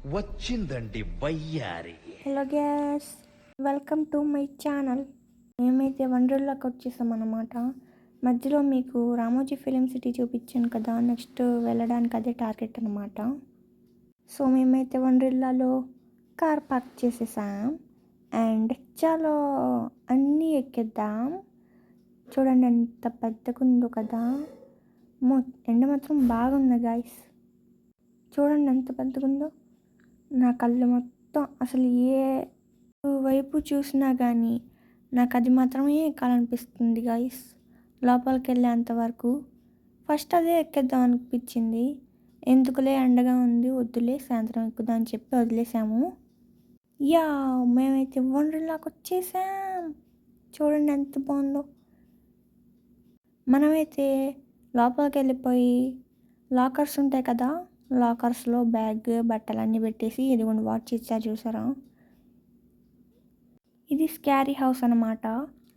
వచ్చిందండి వయ్యారి. Hello gas, welcome to my channel. మేమైతే వండర్లాకి వచ్చేసాం అన్నమాట. మధ్యలో మీకు రామోజీ ఫిలిం సిటీ చూపించాను కదా, నెక్స్ట్ వెళ్ళడానికి అదే టార్గెట్ అనమాట. సో మేమైతే వండర్లాలో కార్ పార్క్ చేసేసాం అండ్ చాలా అన్నీ ఎక్కేద్దాం. చూడండి ఎంత పెద్దగా ఉందో కదా. ఎండ మాత్రం బాగుంది గాయస్. చూడండి ఎంత పెద్దగా ఉందో. నా కళ్ళు మొత్తం అసలు ఏ వైపు చూసినా కానీ నాకు అది మాత్రమే ఎక్కాలనిపిస్తుంది గాయస్. లోపలికి వెళ్ళేంత వరకు ఫస్ట్ అదే ఎక్కేద్దాం అనిపించింది. ఎందుకులే ఎండగా ఉంది, వద్దులే సాయంత్రం ఎక్కుదాం అని చెప్పి వదిలేసాము. యా, మేమైతే వండర్లాకి వచ్చేసాం. చూడండి ఎంత బాగుందో. మనమైతే లోపలికి వెళ్ళిపోయి లాకర్స్ ఉంటాయి కదా, లాకర్స్లో బ్యాగ్ బట్టలన్నీ పెట్టేసి ఇదిగోండి వాచ్ ఇచ్చారు చూసారా. ఇది స్కారీ హౌస్ అనమాట.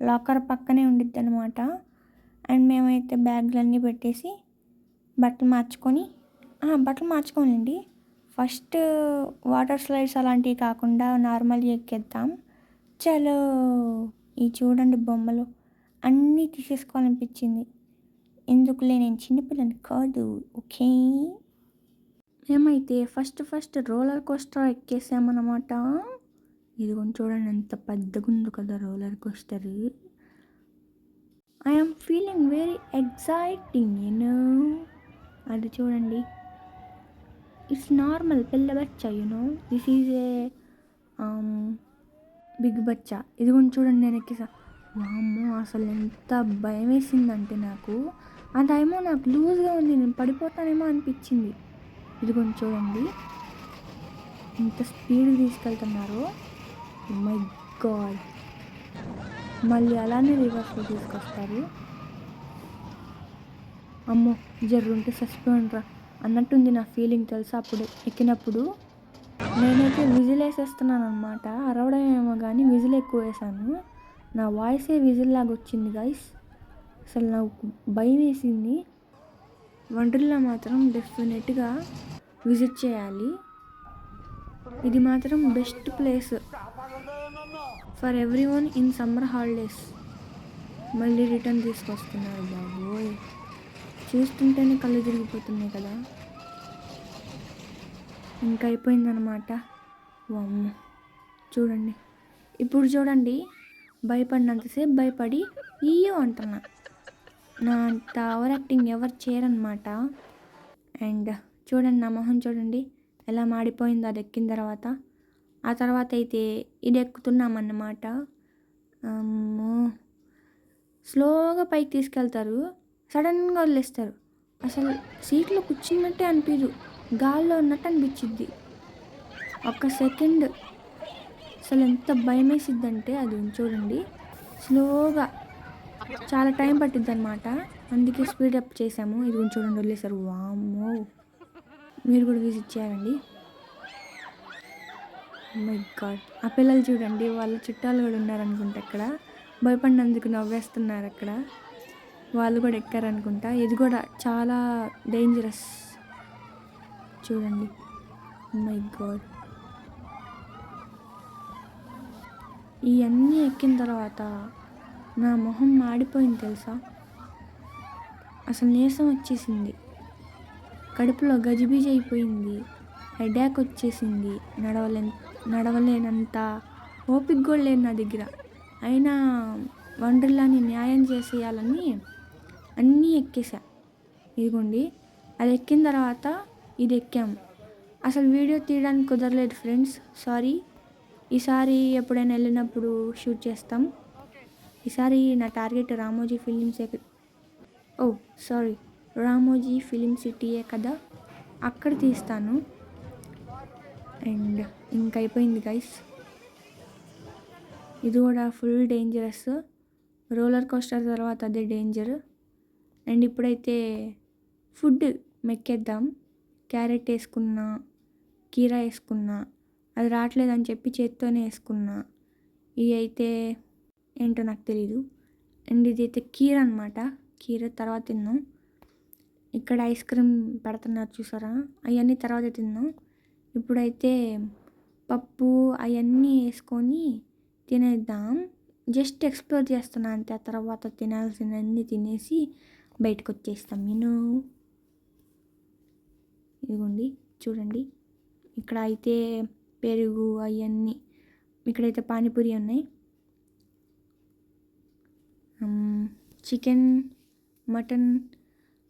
లాకర్ పక్కనే ఉండిద్ది అనమాట. అండ్ మేమైతే బ్యాగ్లన్నీ పెట్టేసి బట్టలు మార్చుకోనండి. ఫస్ట్ వాటర్ స్లైడ్స్ అలాంటివి కాకుండా నార్మల్గా ఎక్కేద్దాం. చలో, ఈ చూడండి బొమ్మలు అన్నీ తీసేసుకోవాలనిపించింది. ఎందుకులే, నేను చిన్నపిల్లని కాదు, ఓకే. మేమైతే ఫస్ట్ రోలర్ కోస్టర్ ఎక్కేసామన్నమాట. ఇదిగోండి చూడండి ఎంత పెద్దగా ఉందో కదా roller coaster. I'm feeling very exciting you know. అది చూడండి, ఇట్స్ నార్మల్ పిల్ల బచ్చా you know, this is a big బచ్చా. ఇదిగోండి చూడండి నేను ఎక్కేసా. వామ్మో, అసలు ఎంత భయం వేసిందంటే నాకు. ఆ టైంలో నాకు లూజ్గా ఉంది, నేను పడిపోతానేమో అనిపించింది. ఇదిగోండి చూడండి ఎంత స్పీడ్గా తీసుకెళ్తున్నారు. మై గాడ్, మళ్ళీ అలానే రివర్స్లో తీసుకొస్తారు. అమ్మో, జర్రుంటే చచ్చిపోయినరా అన్నట్టుంది నా ఫీలింగ్ తెలుసా. అప్పుడు ఎక్కినప్పుడు నేనైతే విజిల్ వేసేస్తున్నాను అనమాట. అరవడం ఏమో కానీ విజిల్ ఎక్కువ వేసాను. నా వాయిసే విజిల్ లాగా వచ్చింది గైస్. అసలు నాకు భయం వేసింది. వండర్లా మాత్రం డెఫినెట్గా విజిట్ చేయాలి. ఇది మాత్రం best place for every one in summer holidays. మళ్ళీ రిటర్న్ తీసుకొస్తున్నారు బాబోయ్, చూస్తుంటేనే కళ్ళు తిరిగిపోతున్నాయి కదా. ఇంకా అయిపోయిందనమాట. వామ్మో చూడండి, ఇప్పుడు చూడండి భయపడినంతసేపు భయపడి ఇయ్యో అంటున్నా. నా అంత ఓవర్ యాక్టింగ్ ఎవరు చేయరనమాట. అండ్ చూడండి నా మొహం చూడండి ఎలా మాడిపోయిందో అది ఎక్కిన తర్వాత. ఆ తర్వాత అయితే ఇది ఎక్కుతున్నామన్నమాట. అమ్మో, స్లోగా పైకి తీసుకెళ్తారు, సడన్గా వదిలేస్తారు. అసలు సీట్లో కూర్చున్నట్టే అనిపించదు, గాల్లో ఉన్నట్టు అనిపించిద్ది ఒక్క సెకండ్. అసలు ఎంత భయం వేసిద్దంటే అది చూడండి స్లోగా చాలా టైం పట్టిద్ది అనమాట. అందుకే స్పీడ్ అప్ చేసాము. ఇది చూడండి వదిలేసారు. వామ్మో, మీరు కూడా విజిట్ చేయాలండి. మై గాడ్, ఆ పిల్లలు చూడండి వాళ్ళ చుట్టాలు కూడా ఉన్నారనుకుంటా అక్కడ. భయపడినందుకు నవ్వేస్తున్నారు అక్కడ. వాళ్ళు కూడా ఎక్కారనుకుంటా. ఇది కూడా చాలా డేంజరస్ చూడండి. మై గాడ్, ఇవన్నీ ఎక్కిన తర్వాత నా మొహం మాడిపోయింది తెలుసా. అసలు నీరసం వచ్చేసింది, కడుపులో గజిబిజి అయిపోయింది, హెడేక్ వచ్చేసింది, నడవలేనంత ఓపిక కూడా లేదు నా దగ్గర. అయినా వండర్లాని న్యాయం చేసేయాలని అన్నీ ఎక్కేసా. ఇదిగోండి అది ఎక్కిన తర్వాత ఇది ఎక్కాము. అసలు వీడియో తీయడానికి కుదరలేదు ఫ్రెండ్స్, సారీ. ఈసారి ఎప్పుడైనా వెళ్ళినప్పుడు షూట్ చేస్తాం. ఈసారి నా టార్గెట్ రామోజీ ఫిలిం సిటీయే కదా, అక్కడ తీస్తాను. అండ్ ఇంక అయిపోయింది గైస్. ఇది కూడా ఫుల్ డేంజరస్. రోలర్ కోస్టర్ తర్వాత అదే డేంజర్. అండ్ ఇప్పుడైతే ఫుడ్ మెక్కేద్దాం. క్యారెట్ వేసుకున్నా, కీరా వేసుకున్నా, అది రావట్లేదని చెప్పి చేత్తోనే వేసుకున్నా. ఇవి అయితే ఏంటో నాకు తెలీదు. అండ్ ఇదైతే కీర అనమాట. కీర తర్వాత తిన్నాం. ఇక్కడ ఐస్ క్రీమ్ పెడుతున్నారు చూసారా, అవన్నీ తర్వాత తిన్నాం. ఇప్పుడైతే పప్పు అవన్నీ వేసుకొని తినేద్దాం. జస్ట్ ఎక్స్ప్లోర్ చేస్తున్నా అంతే. ఆ తర్వాత తినాల్సినవన్నీ తినేసి బయటకు వచ్చేస్తాం. ఇదిగోండి చూడండి, ఇక్కడ అయితే పెరుగు అవన్నీ, ఇక్కడైతే పానీపూరి ఉన్నాయి, చికెన్, మటన్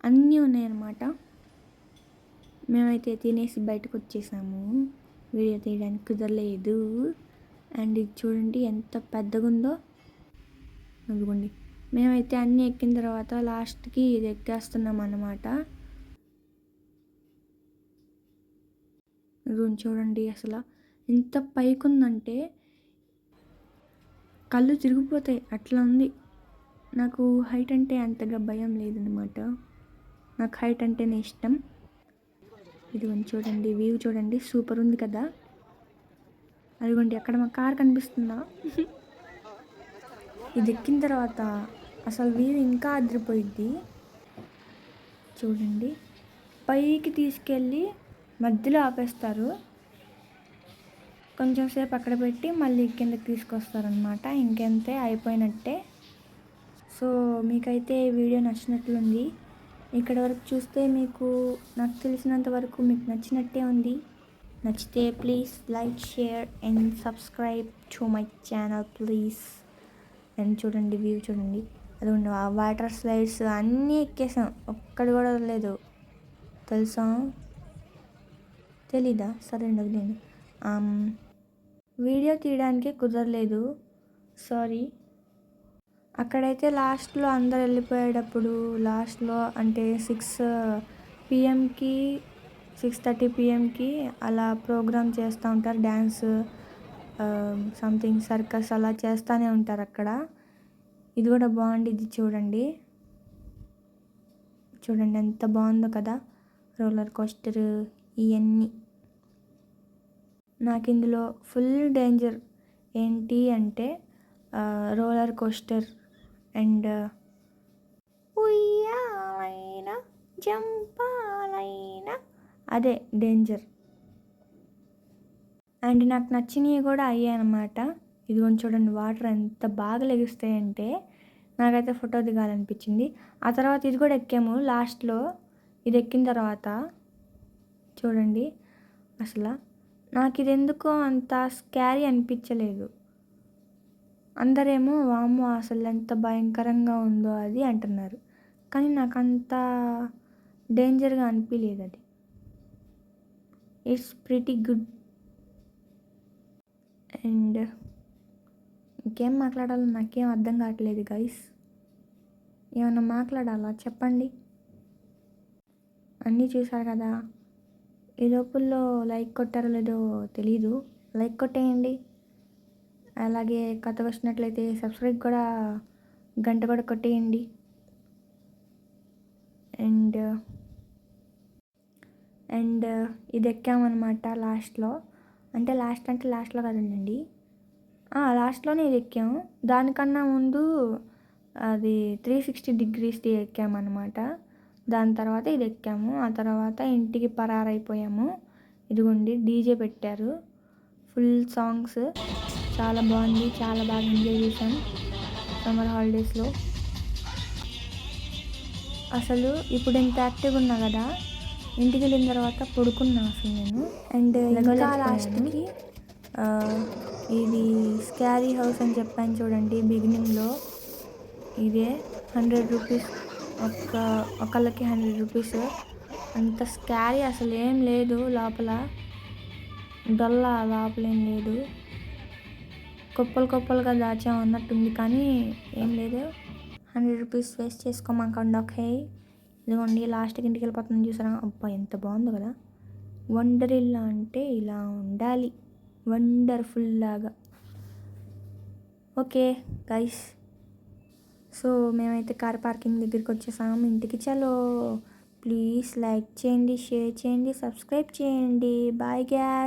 అన్నీ ఉన్నాయన్నమాట. మేమైతే తినేసి బయటకు వచ్చేసాము. వీడియో తీయడానికి కుదరలేదు. అండ్ ఇది చూడండి ఎంత పెద్దగా ఉందో. అదిగోండి, మేమైతే అన్నీ ఎక్కిన తర్వాత లాస్ట్కి ఇది ఎక్కేస్తున్నాం అన్నమాట. ఇదిగోండి చూడండి, అసలు ఎంత పైకి ఉందంటే కళ్ళు తిరిగిపోతాయి అట్లా ఉంది. నాకు హైట్ అంటే అంతగా భయం లేదనమాట. నాకు హైట్ అంటేనే ఇష్టం. ఇదిగోండి చూడండి, వ్యూ చూడండి, సూపర్ ఉంది కదా. అదిగోండి అక్కడ మా కార్ కనిపిస్తుందా. ఇది ఎక్కిన తర్వాత అసలు వ్యూ ఇంకా అదిరిపోయిద్ది. చూడండి, పైకి తీసుకెళ్ళి మధ్యలో ఆపేస్తారు, కొంచెం సేపు అక్కడ పెట్టి మళ్ళీ కిందకి తీసుకొస్తారనమాట. ఇంకెంతే, అయిపోయినట్టే. సో మీకైతే వీడియో నచ్చినట్లుంది. ఇక్కడ వరకు చూస్తే మీకు, నాకు తెలిసినంత వరకు మీకు నచ్చినట్టే ఉంది. నచ్చితే please like, share and subscribe to my channel please. And చూడండి వ్యూ చూడండి, అది ఆ వాటర్ స్లైడ్స్ అన్నీ ఎక్కేసాం, ఒక్కటి కూడా లేదు. తెలుసా? తెలీదా? సరే అండి, వీడియో తీయడానికి కుదరలేదు, సారీ. అక్కడైతే లాస్ట్లో అందరు వెళ్ళిపోయేటప్పుడు, లాస్ట్లో అంటే 6 PM-కి 6:30 PM-కి అలా ప్రోగ్రామ్ చేస్తూ ఉంటారు. డ్యాన్స్, సంథింగ్ సర్కస్ అలా చేస్తూనే ఉంటారు అక్కడ. ఇది కూడా బాగుండిద్ది చూడండి. చూడండి ఎంత బాగుందో కదా, రోలర్ కోస్టర్ ఇవన్నీ. నాకు ఇందులో ఫుల్ డేంజర్ ఏంటి అంటే రోలర్ కోస్టర్ అండ్ ఉయ్యాలైనా జంపాలైనా అదే డేంజర్. అండ్ నాకు నచ్చినవి కూడా అయ్యాయి అన్నమాట. ఇదిగోండి చూడండి, వాటర్ ఎంత బాగా లెగుస్తాయంటే నాకైతే ఫోటో దిగాలనిపించింది. ఆ తర్వాత ఇది కూడా ఎక్కాము లాస్ట్లో. ఇది ఎక్కిన తర్వాత చూడండి, అసలు నాకు ఇది ఎందుకో అంత స్కారీ అనిపించలేదు. అందరేమో వామ్మో అసలు ఎంత భయంకరంగా ఉందో అది అంటున్నారు, కానీ నాకు అంత డేంజర్గా అనిపించలేదు. అది ఇట్స్ ప్రిటీ గుడ్. అండ్ ఇంకేం మాట్లాడాలో నాకేం అర్థం కావట్లేదు గైస్. ఏమన్నా మాట్లాడాలా చెప్పండి. అన్నీ చూసారు కదా. ఈ లోపుల్లో లైక్ కొట్టారో లేదో తెలీదు, లైక్ కొట్టేయండి. అలాగే కొత్తగా వచ్చినట్లయితే సబ్స్క్రైబ్ కూడా, గంట కూడా కొట్టేయండి. అండ్ ఇది ఎక్కామన్నమాట లాస్ట్లో. అంటే లాస్ట్లో కదండి, లాస్ట్లోనే ఇది ఎక్కాము. దానికన్నా ముందు అది 360 degreesది ఎక్కామన్నమాట. దాని తర్వాత ఇది ఎక్కాము. ఆ తర్వాత ఇంటికి పరారైపోయాము. ఇదిగోండి డీజే పెట్టారు, ఫుల్ సాంగ్స్, చాలా బాగుంది, చాలా బాగా ఎంజాయ్ చేశాను సమ్మర్ హాలిడేస్లో. అసలు ఇప్పుడు ఇంత యాక్టివ్గా ఉన్నా కదా, ఇంటికి వెళ్ళిన తర్వాత పడుకున్నా అసలు నేను. అండ్ ఇంకా లాస్ట్కి ఇది స్కారీ హౌస్ అని చెప్పాను చూడండి బిగినింగ్లో, ఇదే 100 రూపీస్, ఒకళ్ళకి 100 రూపీస్. అంత స్కారీ అసలు ఏం లేదు లోపల, డొల్ల లోపల ఏం లేదు, కుప్పలుగా దాచా ఉన్నట్టుంది, కానీ ఏం లేదు. 100 రూపీస్ వేస్ట్ చేసుకోమాకండి, ఓకే. ఇదిగోండి లాస్ట్కి ఇంటికి వెళ్ళిపోతుంది చూసారా. అబ్బా ఎంత బాగుందో కదా. వండర్లా అంటే ఇలా ఉండాలి, వండర్ఫుల్ లాగా. ఓకే గైస్, సో మేమైతే కార్ పార్కింగ్ దగ్గరికి వచ్చేసాము ఇంటికి. చలో ప్లీజ్ లైక్ చేయండి, షేర్ చేయండి, సబ్స్క్రైబ్ చేయండి. Bye gas.